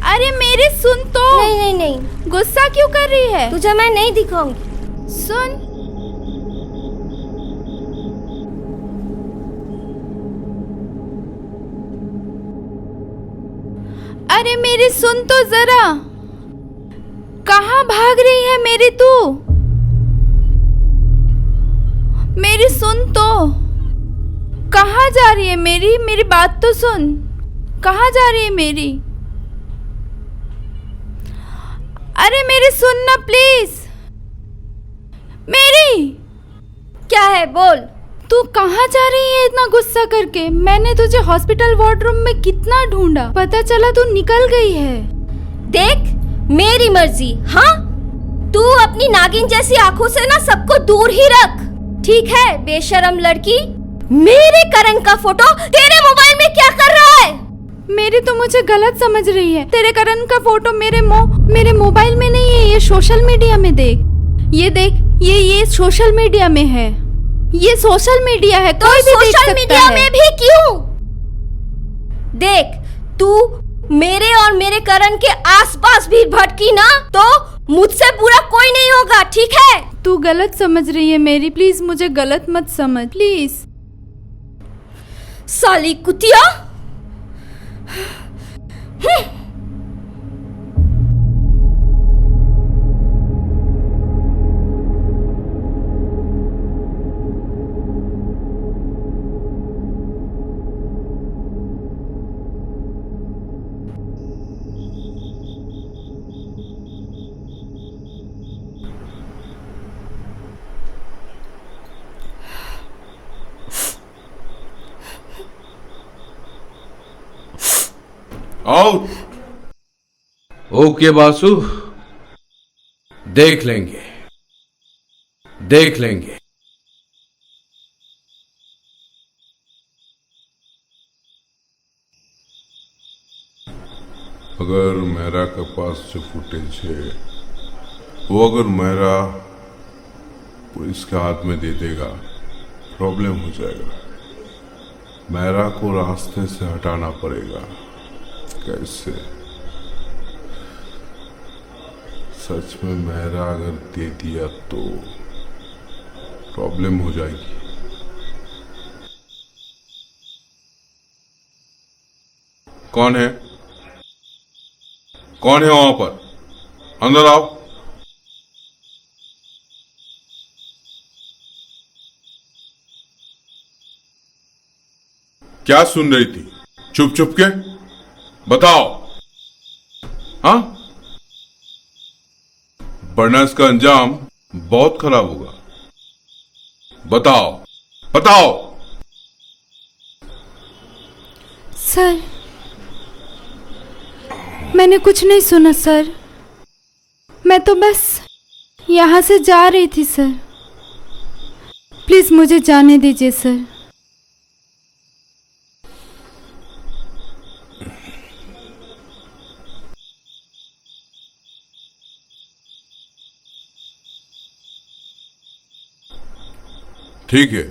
अरे मेरी सुन तो। नहीं नहीं नहीं, गुस्सा क्यों कर रही है? तुझे मैं नहीं दिखाऊंगी। सुन। अरे मेरी सुन तो जरा। कहाँ भाग रही है मेरी तू? मेरी सुन तो। कहाँ जा रही है मेरी बात तो सुन। कहाँ जा रही है मेरी? अरे मेरी सुन ना प्लीज। मेरी क्या है, बोल। तू कहाँ जा रही है इतना गुस्सा करके? मैंने तुझे हॉस्पिटल वार्डरूम में कितना ढूंढा, पता चला तू निकल गई है। देख, मेरी मर्जी। हाँ, तू अपनी नागिन जैसी आंखों से ना सबको दूर ही रख, ठीक है? बेशरम लड़की, मेरे करण का फोटो तेरे मोबाइल में क्या कर रहा है? मेरी तो मुझे गलत समझ रही है। तेरे करण का फोटो मेरे मोबाइल में नहीं है, ये सोशल मीडिया में देख। ये देख, ये सोशल मीडिया में है। ये सोशल मीडिया है, कोई भी देख सकता है। सोशल मीडिया में भी क्यों? देख, तू मेरे और मेरे करण के आसपास भी भटकी ना तो मुझसे बुरा कोई नहीं होगा, ठीक है? तू गलत समझ रही है मेरी, प्लीज मुझे गलत मत समझ प्लीज। साली कुतिया। आउट। ओके बासु, देख लेंगे। अगर मेरा के पास जो फुटेज है वो अगर मेरा पुलिस के हाथ में दे देगा, प्रॉब्लम हो जाएगा। मेरा को रास्ते से हटाना पड़ेगा। कैसे? सच में मेरा अगर दे दिया तो प्रॉब्लम हो जाएगी। कौन है वहां पर? अंदर आओ। क्या सुन रही थी चुप चुप के? बताओ। हाँ, वरना इसका अंजाम बहुत खराब होगा। बताओ। सर, मैंने कुछ नहीं सुना सर। मैं तो बस यहाँ से जा रही थी सर। प्लीज मुझे जाने दीजिए सर। ठीक है,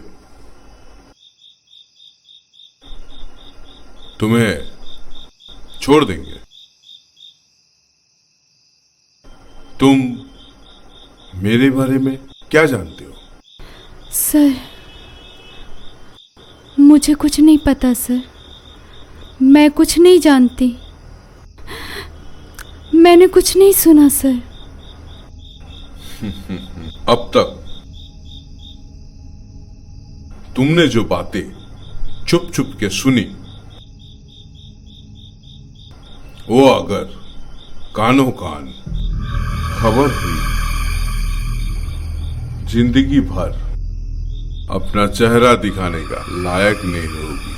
तुम्हें छोड़ देंगे। तुम मेरे बारे में क्या जानते हो? सर, मुझे कुछ नहीं पता सर। मैं कुछ नहीं जानती। मैंने कुछ नहीं सुना सर। अब तक तुमने जो बातें चुप चुप के सुनी, वो अगर कानों कान खबर हुई, जिंदगी भर अपना चेहरा दिखाने का लायक नहीं होगी।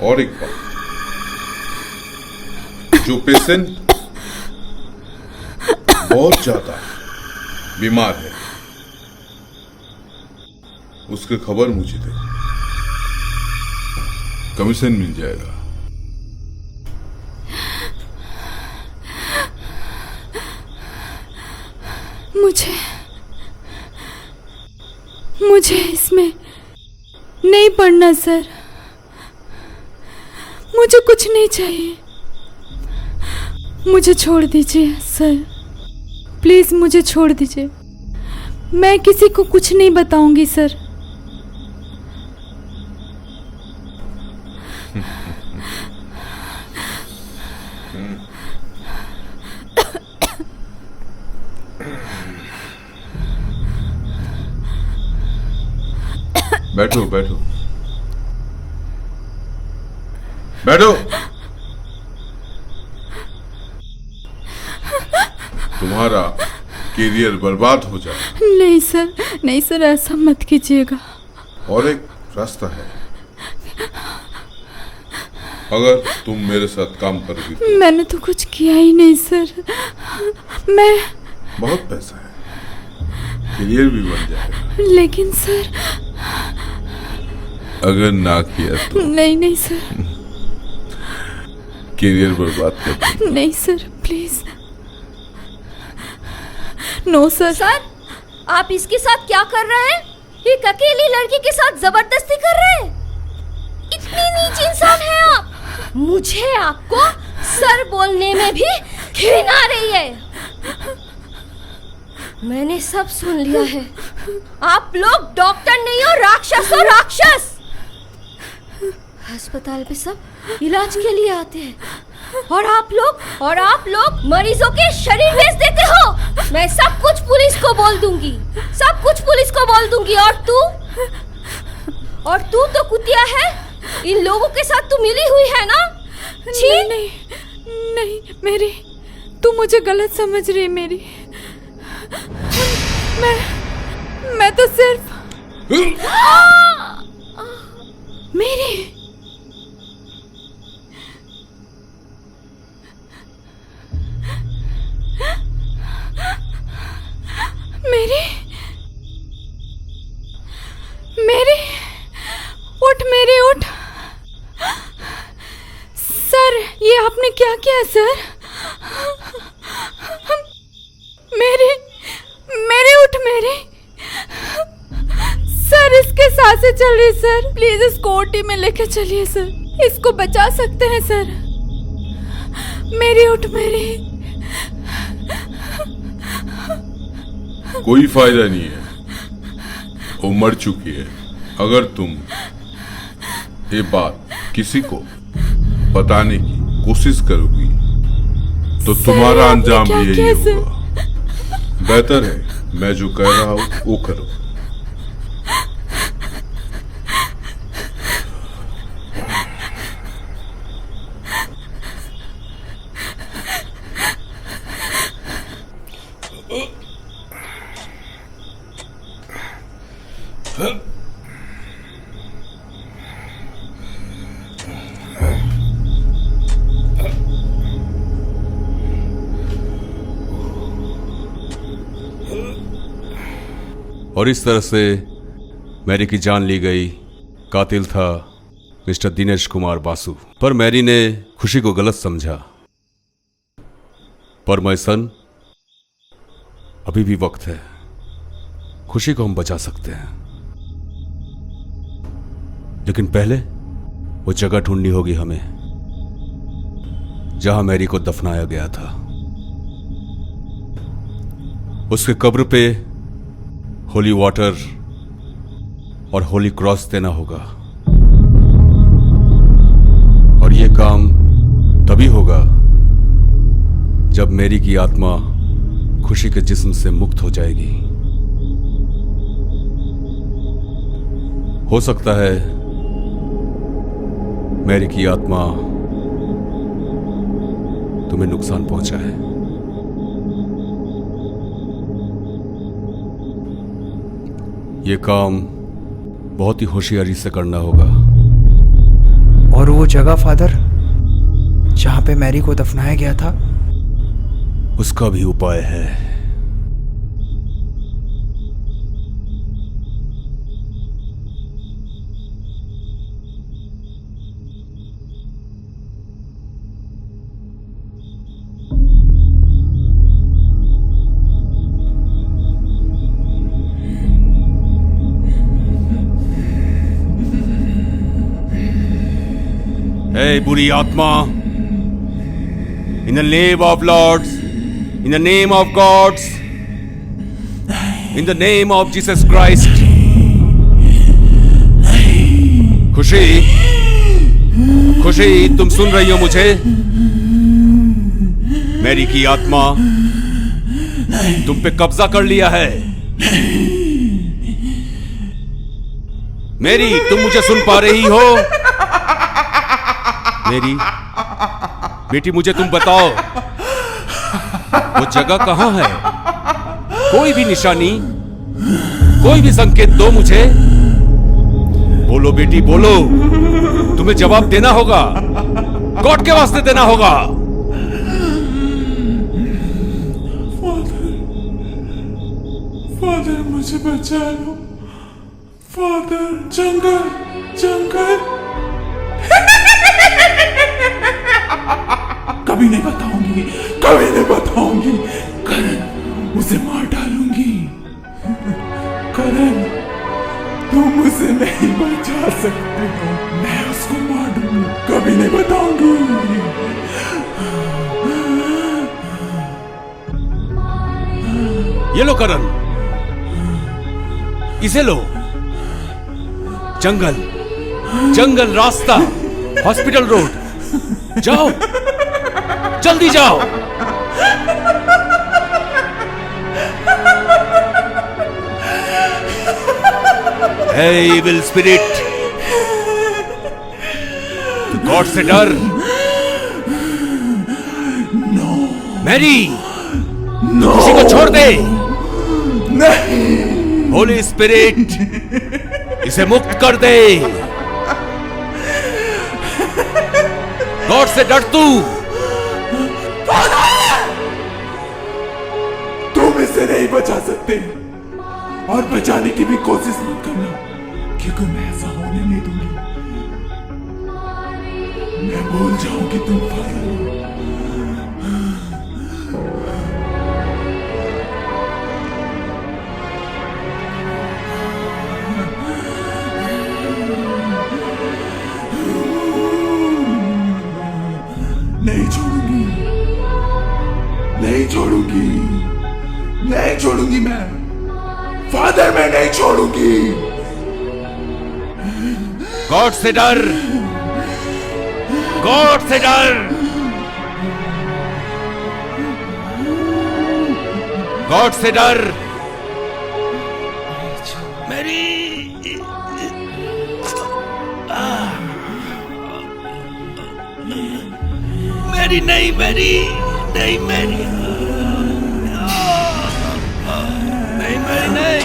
और एक बात, जो पेशेंट बहुत ज्यादा बीमार है, उसकी खबर मुझे दे, कमीशन मिल जाएगा। मुझे इसमें नहीं पढ़ना सर। मुझे कुछ नहीं चाहिए। मुझे छोड़ दीजिए सर, प्लीज मुझे छोड़ दीजिए। मैं किसी को कुछ नहीं बताऊंगी सर। बैठो बैठो बैठो। तुम्हारा करियर बर्बाद हो जाए। नहीं सर ऐसा मत कीजिएगा। और एक रास्ता है, अगर तुम मेरे साथ काम करोगी तो। मैंने तो कुछ किया ही नहीं सर। मैं बहुत पैसा है, करियर भी बन जाएगा। लेकिन सर। अगर ना किया तो नहीं सर। करियर बर्बाद कर दूंगा। नहीं sir please. No sir. Sir आप इसके साथ क्या कर रहे हैं? एक अकेली लड़की के साथ जबरदस्ती कर रहे हैं? इतनी नीच इंसान है आप। मुझे आपको सर बोलने में भी घिन आ रही है। मैंने सब सुन लिया है। आप लोग डॉक्टर नहीं हो, राक्षस हो, राक्षस। अस्पताल पे सब इलाज के लिए आते हैं और आप लोग मरीजों के शरीर बेच देते हो। मैं सब कुछ पुलिस को बोल दूंगी, सब कुछ पुलिस को बोल दूंगी। और तू तो कुतिया है। इन लोगों के साथ तू मिली हुई है ना? नहीं मेरी, तू मुझे गलत समझ रही। मेरी मैं तो सिर्फ मेरी उठ सर। ये आपने क्या किया सर? मेरे उठ सर। इसके सांसें चल रही सर। प्लीज इसको ओटी में लेके चलिए सर, इसको बचा सकते हैं सर। उठ कोई फायदा नहीं है, वो मर चुकी है। अगर तुम ये बात किसी को बताने की कोशिश करोगी तो तुम्हारा अंजाम भी यही होगा। बेहतर है मैं जो कह रहा हूँ वो करो। और इस तरह से मैरी की जान ली गई। कातिल था मिस्टर दिनेश कुमार बासु। पर मैरी ने खुशी को गलत समझा। पर माय सन, अभी भी वक्त है, खुशी को हम बचा सकते हैं। लेकिन पहले वो जगह ढूंढनी होगी हमें जहां मैरी को दफनाया गया था। उसके कब्र पे होली वाटर और होली क्रॉस देना होगा। और यह काम तभी होगा जब मैरी की आत्मा खुशी के जिस्म से मुक्त हो जाएगी। हो सकता है मैरी की आत्मा तुम्हें नुकसान पहुंचाए। ये काम बहुत ही होशियारी से करना होगा। और वो जगह फादर जहां पे मैरी को दफनाया गया था, उसका भी उपाय है। Hey, बुरी आत्मा, in the name of Lords, in the name of gods, in the name of Jesus Christ. खुशी, खुशी, तुम सुन रही हो मुझे? मैरी की आत्मा तुम पे कब्जा कर लिया है। मैरी, तुम मुझे सुन पा रही हो? मैरी बेटी, मुझे तुम बताओ वो जगह कहां है? कोई भी निशानी, कोई भी संकेत दो मुझे। बोलो बेटी, बोलो। तुम्हें जवाब देना होगा, कोर्ट के वास्ते देना होगा। फादर मुझे बचा लो। फादर, जंगल जंगल। कभी नहीं बताऊंगी, कभी नहीं बताऊंगी। करण, उसे मार डालूंगी। करण, तुम उसे नहीं बचा सकते हो। मैं उसको मार दूंगी, कभी नहीं बताऊंगी। ये लो करण, इसे लो। जंगल, जंगल रास्ता, हॉस्पिटल रोड। जाओ, जल्दी जाओ। हे इविल स्पिरिट, गॉड से डर। मैरी, किसी को छोड़ दे। नहीं। होली स्पिरिट, इसे मुक्त कर दे। गॉड से डर तू। तुम इसे नहीं बचा सकते और बचाने की भी कोशिश मत करना, क्योंकि मैं ऐसा होने नहीं दूंगी। मैं भूल जाऊं कि तुम फादर हो। नहीं छोड़ूंगी, नहीं छोड़ूंगी, नहीं छोड़ूंगी। मैं फादर, मैं नहीं छोड़ूंगी। गॉड से डर, गॉड से डर। गॉड से डर। मेरी मेरी नहीं, मेरी नहीं, मेरी नहीं, मेरी नहीं।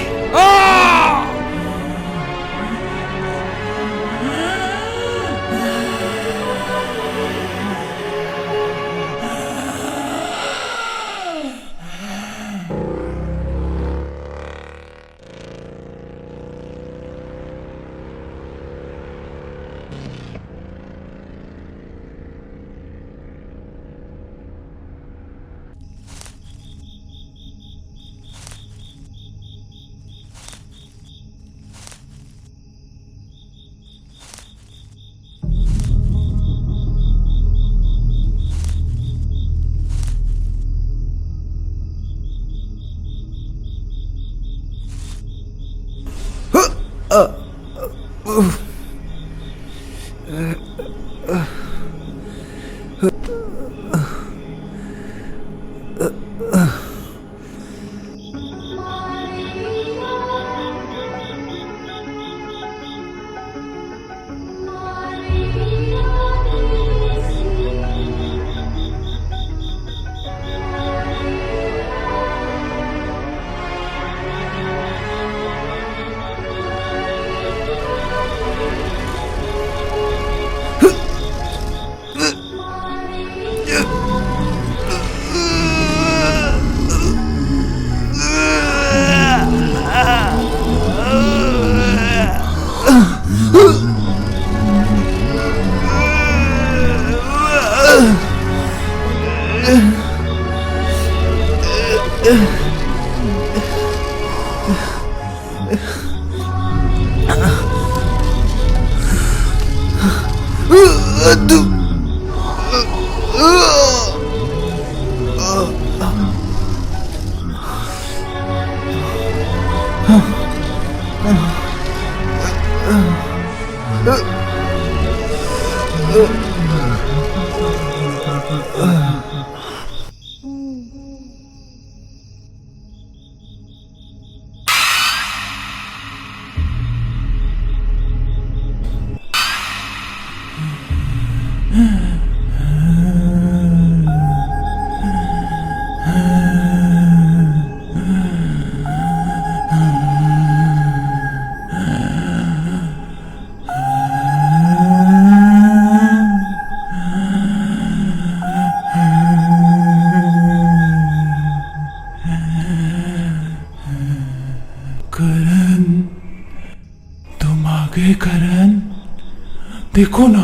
देखो ना,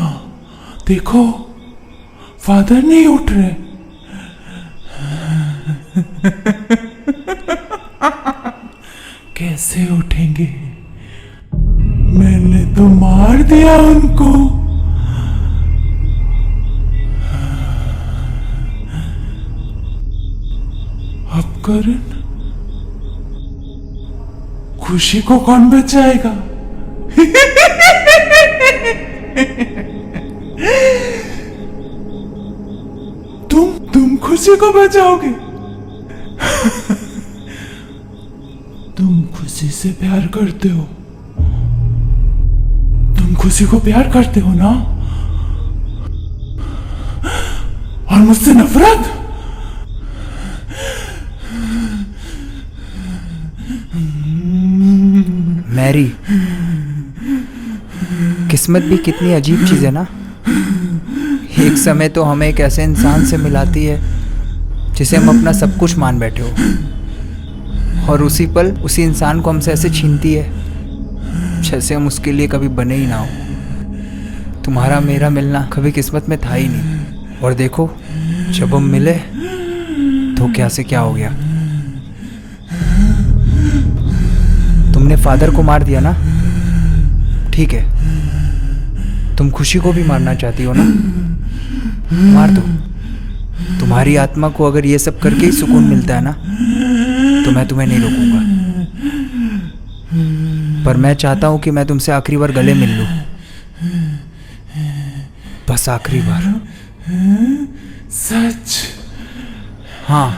देखो फादर नहीं उठ रहे। कैसे उठेंगे? मैंने तो मार दिया उनको। अब करण, खुशी को कौन बचाएगा? तुम खुशी को बचाओगे? तुम खुशी से प्यार करते हो, तुम खुशी को प्यार करते हो ना? और मुझसे नफरत? मैरी, किस्मत भी कितनी अजीब चीज़ है ना। एक समय तो हमें एक ऐसे इंसान से मिलाती है जिसे हम अपना सब कुछ मान बैठे हो, और उसी पल उसी इंसान को हमसे ऐसे छीनती है जैसे हम उसके लिए कभी बने ही ना हो। तुम्हारा मेरा मिलना कभी किस्मत में था ही नहीं, और देखो जब हम मिले तो क्या से क्या हो गया। तुमने फादर को मार दिया ना, ठीक है, तुम खुशी को भी मारना चाहती हो ना, मार दो। तुम्हारी आत्मा को अगर ये सब करके ही सुकून मिलता है ना, तो मैं तुम्हें नहीं रोकूंगा। पर मैं चाहता हूं कि मैं तुमसे आखिरी बार गले मिल लूं, बस आखिरी बार। सच? हाँ,